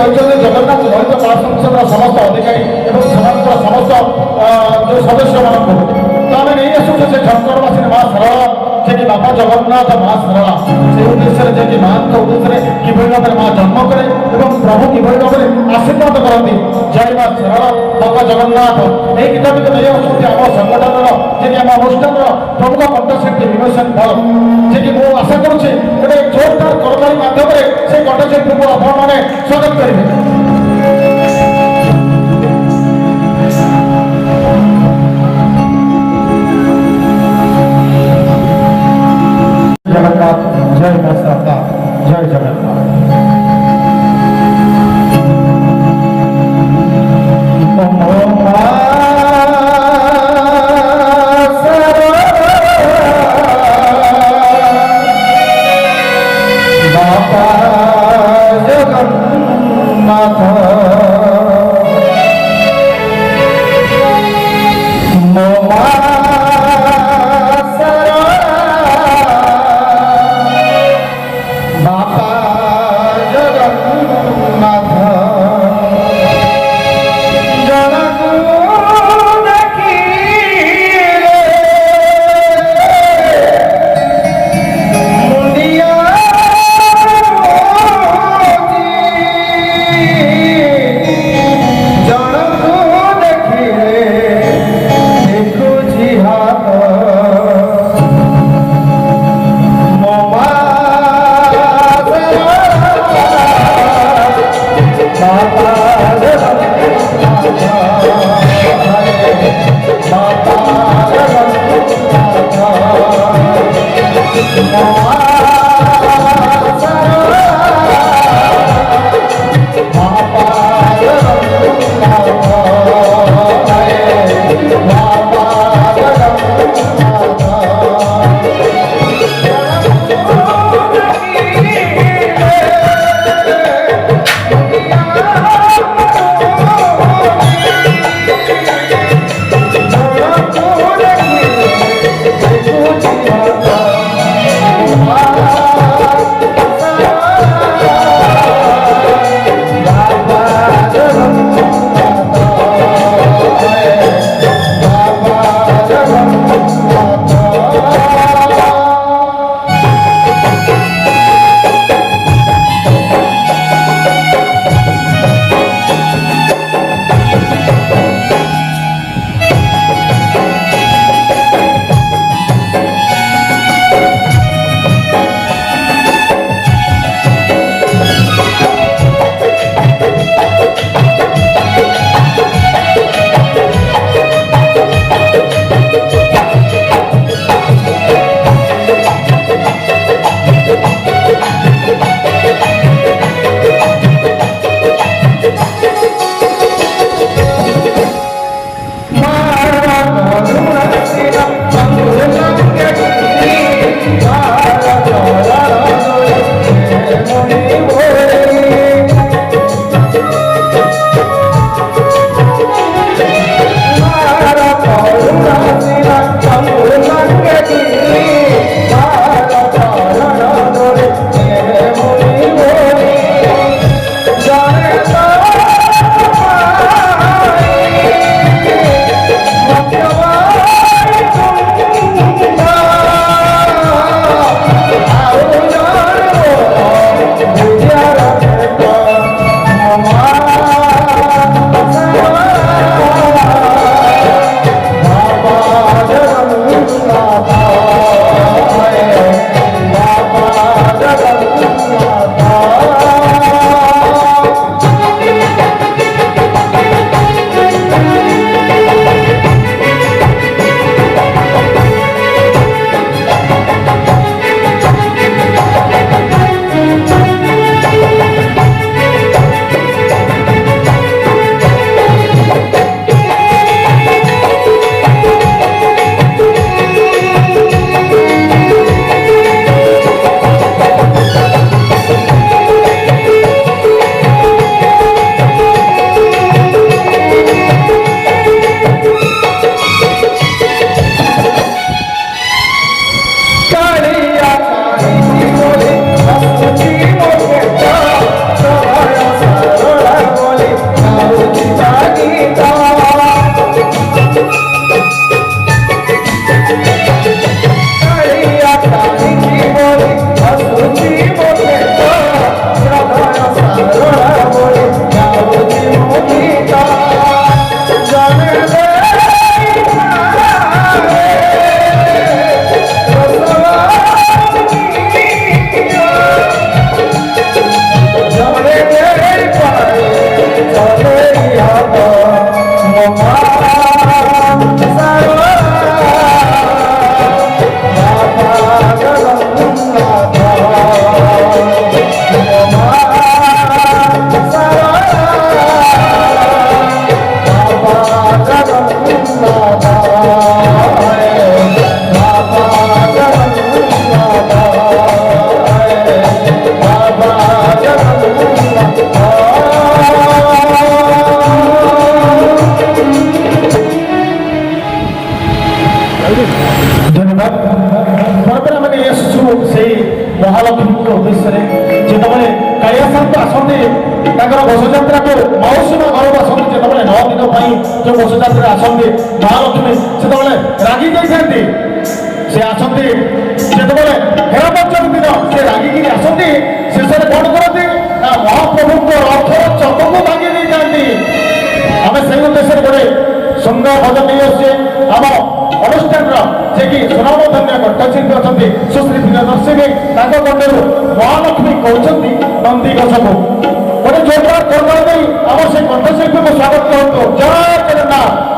ହେଉଛନ୍ତି ଜଗନ୍ନାଥ ଲଳିତ କଳା ସଂସଦର ସମସ୍ତ ଅଧିକାରୀ ଏବଂ ସେମାନଙ୍କର ସମସ୍ତ ଯେଉଁ ସଦସ୍ୟମାନଙ୍କୁ ତ ଆମେ ନେଇ ଆସୁଛୁ ସେ ଝଙ୍କଡ଼ବାସୀ ମା ଶାରଳା ଯିଏକି ବାପା ଜଗନ୍ନାଥ ମା ଶାରଳା ସେହି ଉଦ୍ଦେଶ୍ୟରେ ଯିଏକି ମାଙ୍କ ଉଦ୍ଦେଶ୍ୟରେ କିଭଳି ଭାବରେ ମା ଜନ୍ମ କରେ ଏବଂ ପ୍ରଭୁ କିଭଳି ଭାବରେ ଆଶୀର୍ବାଦ କରନ୍ତି। ଜୟ ମା ଶାରଳା ବାପା ଜଗନ୍ନାଥ ଏହି ଗୀତଟିକୁ ନେଇ ଆସୁଛନ୍ତି ଆମ ସଂଗଠନର ଯିଏକି ଆମ ଅନୁଷ୍ଠାନର ପ୍ରମୁଖ କଣ୍ଠଶିଳ୍ପୀ ବିମୋଚନ ଭଲ ଯିଏକି ମୁଁ ଆଶା କରୁଛି ଗୋଟେ ଜୋରଦାର କରତାଳି ମାଧ୍ୟମରେ ସେ କଣ୍ଠଶିଳ୍ପୀଙ୍କୁ ଆପଣମାନେ ସ୍ୱାଗତ କରିବେ। जगन्नाथ जय मां शारदा जय जगन्नाथ। बापा जगन्नाथ ଆସନ୍ତି ତାଙ୍କର ଘୋଷଯାତ୍ରାକୁ ମାଉସୀ ମା ଘରକୁ ଆସନ୍ତି, ଯେତେବେଳେ 9 ଦିନ ପାଇଁ ଯେଉଁ ଘୋଷଯାତ୍ରା ଆସନ୍ତି ମହାଲକ୍ଷ୍ମୀ ସେତେବେଳେ ରାଗି ଯାଇଥାନ୍ତି। ସେ ଆସନ୍ତି ଯେତେବେଳେ ହେରା ପଞ୍ଚମୀ ଦିନ ସେ ରାଗିକିରି ଆସନ୍ତି, ଶେଷରେ କଣ କରନ୍ତି ନା ମହାପ୍ରଭୁଙ୍କ ରଥର ଚକକୁ ଭାଙ୍ଗି ଦେଇଥାନ୍ତି। ଆମେ ସେଇ ଉଦ୍ଦେଶ୍ୟରେ ଗୋଟେ ସୁନ୍ଦର ଭଜନ ନେଇ ଆସୁଛେ ଆମ ଅନୁଷ୍ଠାନର, ଯିଏକି ସୁନାମଧନ୍ୟ କଣ୍ଠଶିଳ୍ପୀ ଅଛନ୍ତି ସୁଶ୍ରୀ ପ୍ରିୟଦର୍ଶିନୀ, ତାଙ୍କ କଣ୍ଠରୁ ମହାଲକ୍ଷ୍ମୀ କହୁଛନ୍ତି ନନ୍ଦିଘୋଷକୁ ଗୋଟେ ଜୋରଦାର କରତାଳି ଦେଇ ଆମ ସେ କଣ୍ଠଶିଳ୍ପୀକୁ ସ୍ୱାଗତ କରନ୍ତୁ। ଜୟ ଜଗନ୍ନାଥ।